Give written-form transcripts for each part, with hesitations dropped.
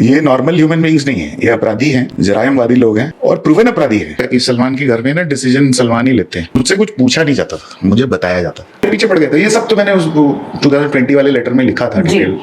ये normal human beings नहीं है, ये अपराधी हैं, जरायमवादी लोग हैं और प्रूवन अपराधी है कि सलमान के घर में ना डिसीजन सलमान ही लेते हैं। मुझसे कुछ पूछा नहीं जाता था, मुझे बताया जाता था, पीछे पड़ गया था। ये सब तो मैंने उस 2020 वाले लेटर में लिखा था डिटेल,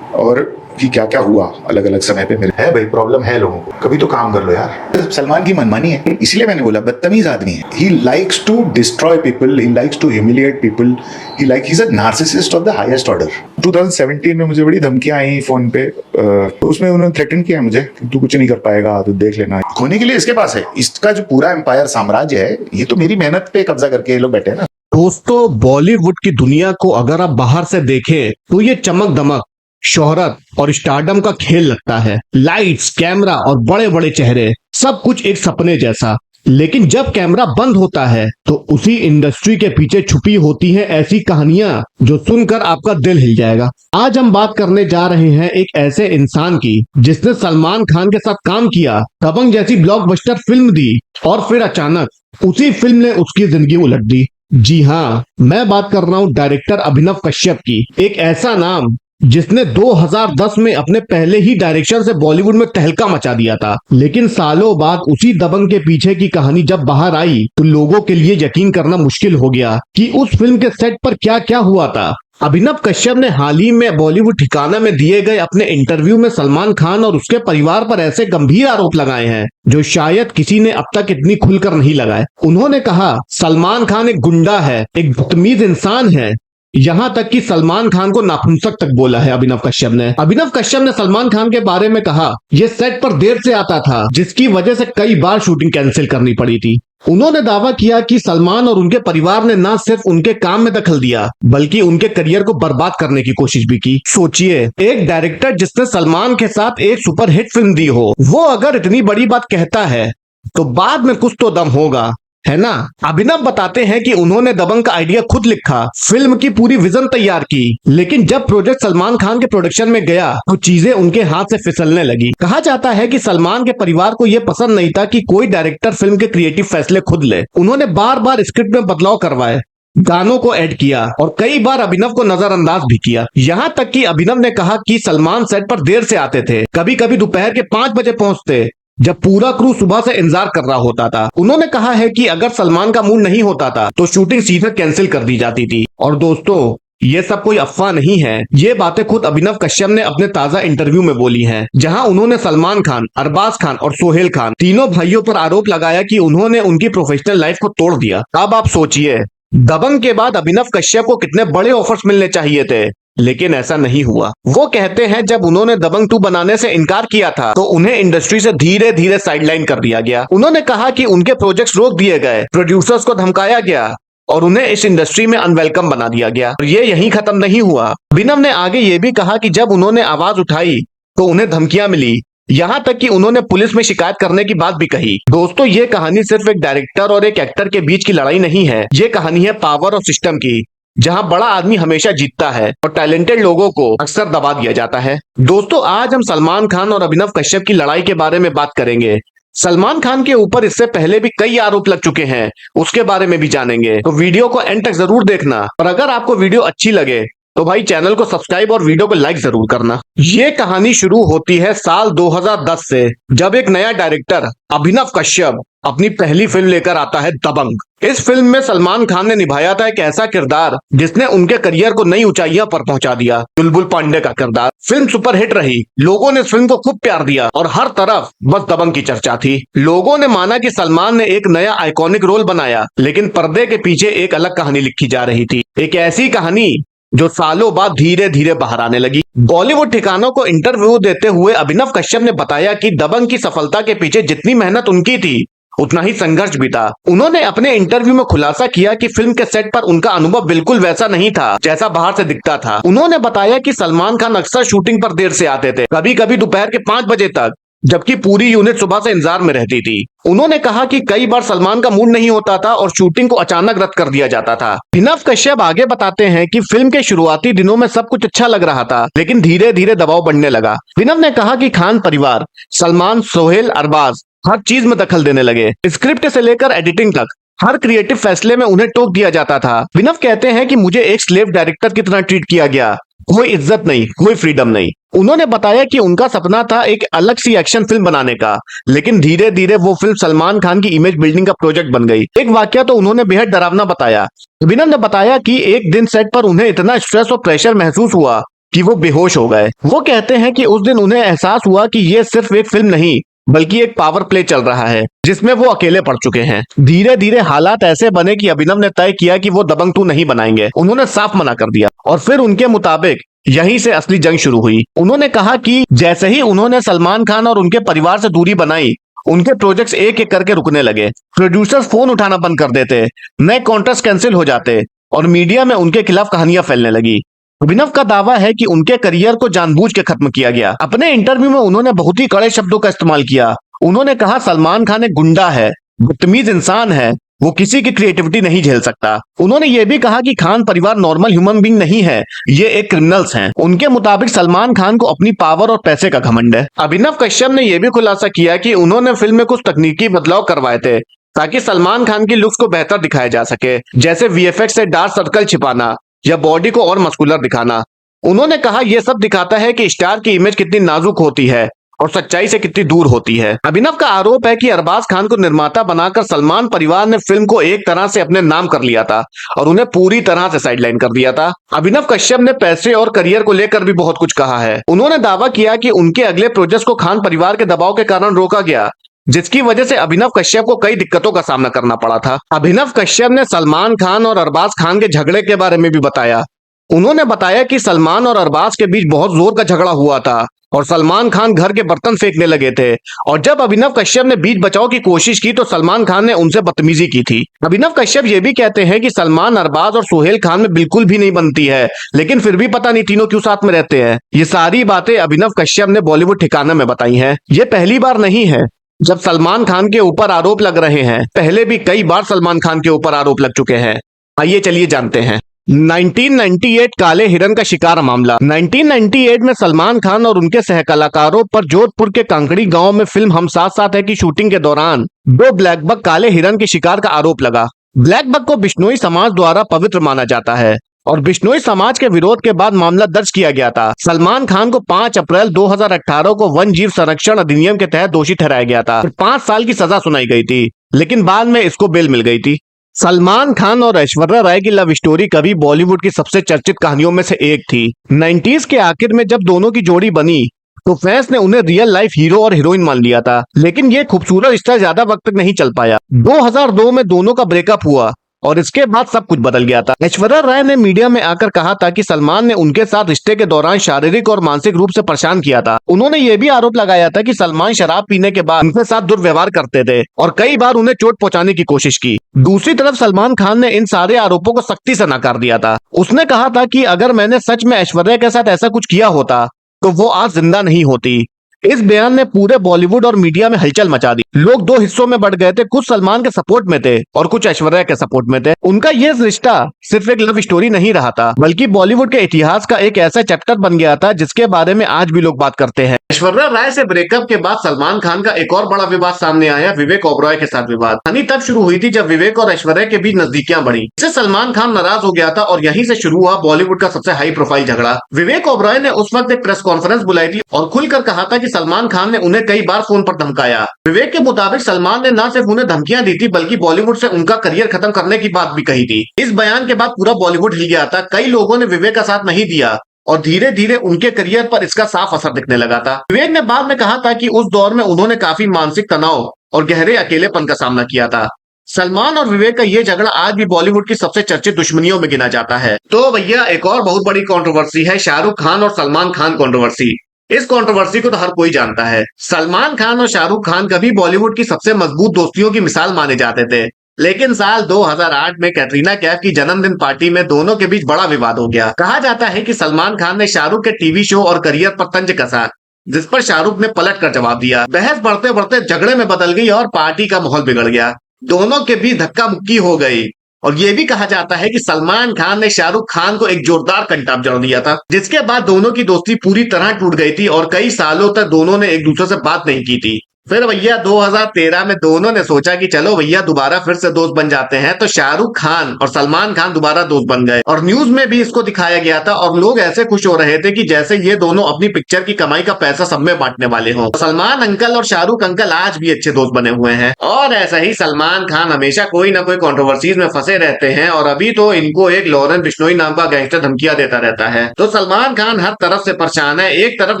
और कि क्या क्या हुआ अलग अलग समय पे मेरे। है भाई, प्रॉब्लम है लोगों को, कभी तो काम कर लो यार। सलमान की मनमानी है, इसलिए मैंने बोला बदतमीज आदमी है। He likes to destroy people, he likes to humiliate people, he is a narcissist of the highest order. 2017 में मुझे बड़ी धमकियां आई फोन पे, तो उसमें उन्होंने थ्रेटन किया मुझे, तू कुछ नहीं कर पाएगा, तो देख लेना। खोने के लिए इसके पास है, इसका जो पूरा एम्पायर साम्राज्य है, ये तो मेरी मेहनत पे कब्जा करके ये लोग बैठे हैं ना। दोस्तों, बॉलीवुड की दुनिया को अगर आप बाहर से देखें तो ये चमक दमक, शोहरत और स्टारडम का खेल लगता है। लाइट्स, कैमरा और बड़े बड़े चेहरे, सब कुछ एक सपने जैसा। लेकिन जब कैमरा बंद होता है तो उसी इंडस्ट्री के पीछे छुपी होती हैं ऐसी कहानियां जो सुनकर आपका दिल हिल जाएगा। आज हम बात करने जा रहे हैं एक ऐसे इंसान की जिसने सलमान खान के साथ काम किया, दबंग जैसी ब्लॉकबस्टर फिल्म दी और फिर अचानक उसी फिल्म ने उसकी जिंदगी उलट दी। जी हाँ, मैं बात कर रहा हूँ डायरेक्टर अभिनव कश्यप की। एक ऐसा नाम जिसने 2010 में अपने पहले ही डायरेक्शन से बॉलीवुड में तहलका मचा दिया था। लेकिन सालों बाद उसी दबंग के पीछे की कहानी जब बाहर आई तो लोगों के लिए यकीन करना मुश्किल हो गया कि उस फिल्म के सेट पर क्या क्या हुआ था। अभिनव कश्यप ने हाल ही में बॉलीवुड ठिकाना में दिए गए अपने इंटरव्यू में सलमान खान और उसके परिवार पर ऐसे गंभीर आरोप लगाए हैं जो शायद किसी ने अब तक इतनी खुलकर नहीं लगाए। उन्होंने कहा, सलमान खान एक गुंडा है, एक बदतमीज इंसान है। यहाँ तक कि सलमान खान को नापुंसक तक बोला है अभिनव कश्यप ने। अभिनव कश्यप ने सलमान खान के बारे में कहा, यह सेट पर देर से आता था जिसकी वजह से कई बार शूटिंग कैंसिल करनी पड़ी थी। उन्होंने दावा किया कि सलमान और उनके परिवार ने न सिर्फ उनके काम में दखल दिया बल्कि उनके करियर को बर्बाद करने की कोशिश भी की। सोचिए, एक डायरेक्टर जिसने सलमान के साथ एक सुपरहिट फिल्म दी हो, वो अगर इतनी बड़ी बात कहता है तो बाद में कुछ तो दम होगा, है ना। अभिनव बताते हैं कि उन्होंने दबंग का आइडिया खुद लिखा, फिल्म की पूरी विजन तैयार की, लेकिन जब प्रोजेक्ट सलमान खान के प्रोडक्शन में गया तो चीजें उनके हाथ से फिसलने लगी। कहा जाता है कि सलमान के परिवार को यह पसंद नहीं था कि कोई डायरेक्टर फिल्म के क्रिएटिव फैसले खुद ले। उन्होंने बार बार स्क्रिप्ट में बदलाव करवाए, गानों को ऐड किया और कई बार अभिनव को नजरअंदाज भी किया। यहाँ तक कि अभिनव ने कहा कि सलमान सेट पर देर से आते थे, कभी कभी दोपहर के 5 बजे पहुंचते जब पूरा क्रू सुबह से इंतजार कर रहा होता था। उन्होंने कहा है कि अगर सलमान का मूड नहीं होता था तो शूटिंग सीधे कैंसिल कर दी जाती थी। और दोस्तों, ये सब कोई अफवाह नहीं है, ये बातें खुद अभिनव कश्यप ने अपने ताजा इंटरव्यू में बोली हैं, जहां उन्होंने सलमान खान, अरबाज खान और सोहेल खान तीनों भाइयों पर आरोप लगाया कि उन्होंने उनकी प्रोफेशनल लाइफ को तोड़ दिया। अब आप सोचिए, दबंग के बाद अभिनव कश्यप को कितने बड़े ऑफर्स मिलने चाहिए थे, लेकिन ऐसा नहीं हुआ। वो कहते हैं जब उन्होंने दबंग 2 बनाने से इनकार किया था तो उन्हें इंडस्ट्री से धीरे धीरे साइडलाइन कर दिया गया। उन्होंने कहा कि उनके प्रोजेक्ट्स रोक दिए गए, प्रोड्यूसर्स को धमकाया गया और उन्हें इस इंडस्ट्री में अनवेलकम बना दिया गया। और ये यहीं खत्म नहीं हुआ। अभिनव ने आगे ये भी कहा कि जब उन्होंने आवाज उठाई तो उन्हें धमकियां मिली, यहाँ तक कि उन्होंने पुलिस में शिकायत करने की बात भी कही। दोस्तों, ये कहानी सिर्फ एक डायरेक्टर और एक एक्टर के बीच की लड़ाई नहीं है, ये कहानी है पावर और सिस्टम की, जहां बड़ा आदमी हमेशा जीतता है और टैलेंटेड लोगों को अक्सर दबा दिया जाता है। दोस्तों, आज हम सलमान खान और अभिनव कश्यप की लड़ाई के बारे में बात करेंगे। सलमान खान के ऊपर इससे पहले भी कई आरोप लग चुके हैं, उसके बारे में भी जानेंगे, तो वीडियो को एंड तक जरूर देखना। और अगर आपको वीडियो अच्छी लगे तो भाई चैनल को सब्सक्राइब और वीडियो को लाइक जरूर करना। ये कहानी शुरू होती है साल 2010 से, जब एक नया डायरेक्टर अभिनव कश्यप अपनी पहली फिल्म लेकर आता है, दबंग। इस फिल्म में सलमान खान ने निभाया था एक ऐसा किरदार जिसने उनके करियर को नई ऊंचाइयों पर पहुंचा दिया, बुलबुल पांडे का किरदार। फिल्म सुपरहिट रही, लोगों ने इस फिल्म को खूब प्यार दिया और हर तरफ बस दबंग की चर्चा थी। लोगों ने माना कि सलमान ने एक नया आइकॉनिक रोल बनाया, लेकिन पर्दे के पीछे एक अलग कहानी लिखी जा रही थी, एक ऐसी कहानी जो सालों बाद धीरे धीरे बाहर आने लगी। बॉलीवुड ठिकानों को इंटरव्यू देते हुए अभिनव कश्यप ने बताया कि दबंग की सफलता के पीछे जितनी मेहनत उनकी थी उतना ही संघर्ष भी था। उन्होंने अपने इंटरव्यू में खुलासा किया कि फिल्म के सेट पर उनका अनुभव बिल्कुल वैसा नहीं था जैसा बाहर से दिखता था। उन्होंने बताया कि सलमान खान अक्सर शूटिंग पर देर से आते थे, कभी कभी दोपहर के 5 बजे तक, जबकि पूरी यूनिट सुबह से इंतजार में रहती थी। उन्होंने कहा कि कई बार सलमान का मूड नहीं होता था और शूटिंग को अचानक रद्द कर दिया जाता था। अभिनव कश्यप आगे बताते हैं कि फिल्म के शुरुआती दिनों में सब कुछ अच्छा लग रहा था, लेकिन धीरे धीरे दबाव बढ़ने लगा। अभिनव ने कहा कि खान परिवार, सलमान, सोहेल, अरबाज हर चीज में दखल देने लगे, स्क्रिप्ट से लेकर एडिटिंग तक हर क्रिएटिव फैसले में उन्हें टोक दिया जाता था। अभिनव कहते हैं कि मुझे एक स्लेव डायरेक्टर की तरह ट्रीट किया गया, कोई इज्जत नहीं, कोई फ्रीडम नहीं। उन्होंने बताया कि उनका सपना था एक अलग सी एक्शन फिल्म बनाने का, लेकिन धीरे धीरे वो फिल्म सलमान खान की इमेज बिल्डिंग का प्रोजेक्ट बन गई। एक वाकया तो उन्होंने बेहद डरावना बताया। अभिनव ने बताया कि एक दिन सेट पर उन्हें इतना स्ट्रेस और प्रेशर महसूस हुआ कि वो बेहोश हो गए। वो कहते हैं कि उस दिन उन्हें एहसास हुआ कि ये सिर्फ एक फिल्म नहीं बल्कि एक पावर प्ले चल रहा है जिसमें वो अकेले पड़ चुके हैं। धीरे धीरे हालात ऐसे बने कि अभिनव ने तय किया कि वो दबंग 2 नहीं बनाएंगे। उन्होंने साफ मना कर दिया और फिर उनके मुताबिक यहीं से असली जंग शुरू हुई। उन्होंने कहा कि जैसे ही उन्होंने सलमान खान और उनके परिवार से दूरी बनाई, उनके प्रोजेक्ट्स एक एक करके रुकने लगे। प्रोड्यूसर्स फोन उठाना बंद कर देते, नए कॉन्ट्रैक्ट्स कैंसिल हो जाते और मीडिया में उनके खिलाफ कहानियां फैलने लगी। अभिनव का दावा है कि उनके करियर को जानबूझ के खत्म किया गया। अपने इंटरव्यू में उन्होंने बहुत ही कड़े शब्दों का इस्तेमाल किया। उन्होंने कहा सलमान खान एक गुंडा है, बदतमीज इंसान है, वो किसी की क्रिएटिविटी नहीं झेल सकता। उन्होंने ये भी कहा कि खान परिवार नॉर्मल ह्यूमन बीइंग नहीं है, ये एक क्रिमिनल्स हैं। उनके मुताबिक सलमान खान को अपनी पावर और पैसे का घमंड है। अभिनव कश्यप ने यह भी खुलासा किया कि उन्होंने फिल्म में कुछ तकनीकी बदलाव करवाए थे ताकि सलमान खान की लुक्स को बेहतर दिखाया जा सके, जैसे वीएफएक्स से डार्क सर्कल छिपाना या बॉडी को और मस्कुलर दिखाना। उन्होंने कहा यह सब दिखाता है कि स्टार की इमेज कितनी नाजुक होती है और सच्चाई से कितनी दूर होती है। अभिनव का आरोप है कि अरबाज खान को निर्माता बनाकर सलमान परिवार ने फिल्म को एक तरह से अपने नाम कर लिया था और उन्हें पूरी तरह से साइडलाइन कर दिया था। अभिनव कश्यप ने पैसे और करियर को लेकर भी बहुत कुछ कहा है। उन्होंने दावा किया कि उनके अगले प्रोजेक्ट को खान परिवार के दबाव के कारण रोका गया, जिसकी वजह से अभिनव कश्यप को कई दिक्कतों का सामना करना पड़ा था। अभिनव कश्यप ने सलमान खान और अरबाज खान के झगड़े के बारे में भी बताया। उन्होंने बताया कि सलमान और अरबाज के बीच बहुत जोर का झगड़ा हुआ था और सलमान खान घर के बर्तन फेंकने लगे थे, और जब अभिनव कश्यप ने बीच बचाव की कोशिश की तो सलमान खान ने उनसे बदतमीजी की थी। अभिनव कश्यप ये भी कहते हैं कि सलमान, अरबाज और सोहेल खान में बिल्कुल भी नहीं बनती है, लेकिन फिर भी पता नहीं तीनों क्यों साथ में रहते हैं। ये सारी बातें अभिनव कश्यप ने बॉलीवुड ठिकाना में बताई हैं। ये पहली बार नहीं है जब सलमान खान के ऊपर आरोप लग रहे हैं, पहले भी कई बार सलमान खान के ऊपर आरोप लग चुके हैं। आइए चलिए जानते हैं। 1998 काले हिरन का शिकार मामला। 1998 में सलमान खान और उनके सहकलाकारों पर जोधपुर के कांकड़ी गांव में फिल्म हम साथ साथ है की शूटिंग के दौरान 2 ब्लैक बक काले हिरन के शिकार का आरोप लगा। ब्लैक बक को बिश्नोई समाज द्वारा पवित्र माना जाता है और बिश्नोई समाज के विरोध के बाद मामला दर्ज किया गया था। सलमान खान को 5 अप्रैल 2018 को वन जीव संरक्षण अधिनियम के तहत दोषी ठहराया गया था। 5 साल की सजा सुनाई गई थी, लेकिन बाद में इसको बेल मिल गई थी। सलमान खान और ऐश्वर्या राय की लव स्टोरी कभी बॉलीवुड की सबसे चर्चित कहानियों में से एक थी। 90s के आखिर में जब दोनों की जोड़ी बनी तो फैंस ने उन्हें रियल लाइफ हीरो और हीरोइन मान लिया था, लेकिन ये खूबसूरत रिश्ता ज्यादा वक्त तक नहीं चल पाया। 2002 में दोनों का ब्रेकअप हुआ और इसके बाद सब कुछ बदल गया था। ऐश्वर्या राय ने मीडिया में आकर कहा था कि सलमान ने उनके साथ रिश्ते के दौरान शारीरिक और मानसिक रूप से परेशान किया था। उन्होंने ये भी आरोप लगाया था कि सलमान शराब पीने के बाद उनके साथ दुर्व्यवहार करते थे और कई बार उन्हें चोट पहुंचाने की कोशिश की। दूसरी तरफ सलमान खान ने इन सारे आरोपों को सख्ती से नकार दिया था। उसने कहा था कि अगर मैंने सच में ऐश्वर्या के साथ ऐसा कुछ किया होता तो वो आज जिंदा नहीं होती। इस बयान ने पूरे बॉलीवुड और मीडिया में हलचल मचा दी। लोग 2 हिस्सों में बढ़ गए थे, कुछ सलमान के सपोर्ट में थे और कुछ ऐश्वर्या के सपोर्ट में थे। उनका ये रिश्ता सिर्फ एक लव स्टोरी नहीं रहा था, बल्कि बॉलीवुड के इतिहास का एक ऐसा चैप्टर बन गया था जिसके बारे में आज भी लोग बात करते हैं। ऐश्वर्या राय से ब्रेकअप के बाद सलमान खान का एक और बड़ा विवाद सामने आया, विवेक ओबरॉय के साथ विवाद। कहानी तब शुरू हुई थी जब विवेक और ऐश्वर्या के बीच नजदीकियां बढ़ी। इससे सलमान खान नाराज हो गया था और यहीं से शुरू हुआ बॉलीवुड का सबसे हाई प्रोफाइल झगड़ा। विवेक ओबरॉय ने उस वक्त एक प्रेस कॉन्फ्रेंस बुलाई थी और खुलकर कहा था कि सलमान खान ने उन्हें कई बार फोन पर धमकाया। विवेक के मुताबिक सलमान ने न सिर्फ उन्हें धमकियां दी थी बल्कि बॉलीवुड से उनका करियर खत्म करने की बात भी कही थी। इस बयान के बाद पूरा बॉलीवुड हिल गया था। कई लोगों ने विवेक का साथ नहीं दिया और धीरे धीरे उनके करियर पर इसका साफ असर दिखने लगा था। विवेक ने बाद में कहा था कि उस दौर में उन्होंने काफी मानसिक तनाव और गहरे अकेलेपन का सामना किया था। सलमान और विवेक का ये झगड़ा आज भी बॉलीवुड की सबसे चर्चित दुश्मनियों में गिना जाता है। तो भैया एक और बहुत बड़ी कंट्रोवर्सी है शाहरुख खान और सलमान खान कंट्रोवर्सी। इस कंट्रोवर्सी को तो हर कोई जानता है। सलमान खान और शाहरुख खान कभी बॉलीवुड की सबसे मजबूत दोस्तियों की मिसाल माने जाते थे, लेकिन साल 2008 में कैटरीना कैफ की जन्मदिन पार्टी में दोनों के बीच बड़ा विवाद हो गया। कहा जाता है कि सलमान खान ने शाहरुख के टीवी शो और करियर पर तंज कसा, जिस पर शाहरुख ने पलट कर जवाब दिया। बहस बढ़ते बढ़ते झगड़े में बदल गई और पार्टी का माहौल बिगड़ गया। दोनों के बीच धक्का मुक्की हो गई और यह भी कहा जाता है कि सलमान खान ने शाहरुख खान को एक जोरदार कंटाप जड़ दिया था, जिसके बाद दोनों की दोस्ती पूरी तरह टूट गई थी और कई सालों तक दोनों ने एक दूसरे से बात नहीं की थी। फिर भैया 2013 में दोनों ने सोचा कि चलो भैया दोबारा फिर से दोस्त बन जाते हैं, तो शाहरुख खान और सलमान खान दोबारा दोस्त बन गए और न्यूज में भी इसको दिखाया गया था और लोग ऐसे खुश हो रहे थे कि जैसे ये दोनों अपनी पिक्चर की कमाई का पैसा सब में बांटने वाले हों। सलमान अंकल और शाहरुख अंकल आज भी अच्छे दोस्त बने हुए हैं और ऐसा ही सलमान खान हमेशा कोई ना कोई कंट्रोवर्सीज में फंसे रहते हैं और अभी तो इनको एक लॉरेंस बिश्नोई नाम का गैंगस्टर धमकियां देता रहता है। तो सलमान खान हर तरफ से परेशान है, एक तरफ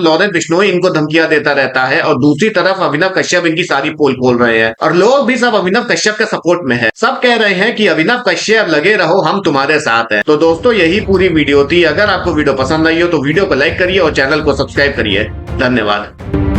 लॉरेंस बिश्नोई इनको धमकियां देता रहता है और दूसरी तरफ अभिनव कश्यप इनकी सारी पोल खोल रहे हैं और लोग भी सब अभिनव कश्यप के सपोर्ट में है। सब कह रहे हैं कि अभिनव कश्यप लगे रहो, हम तुम्हारे साथ हैं। तो दोस्तों यही पूरी वीडियो थी। अगर आपको वीडियो पसंद आई हो तो वीडियो को लाइक करिए और चैनल को सब्सक्राइब करिए। धन्यवाद।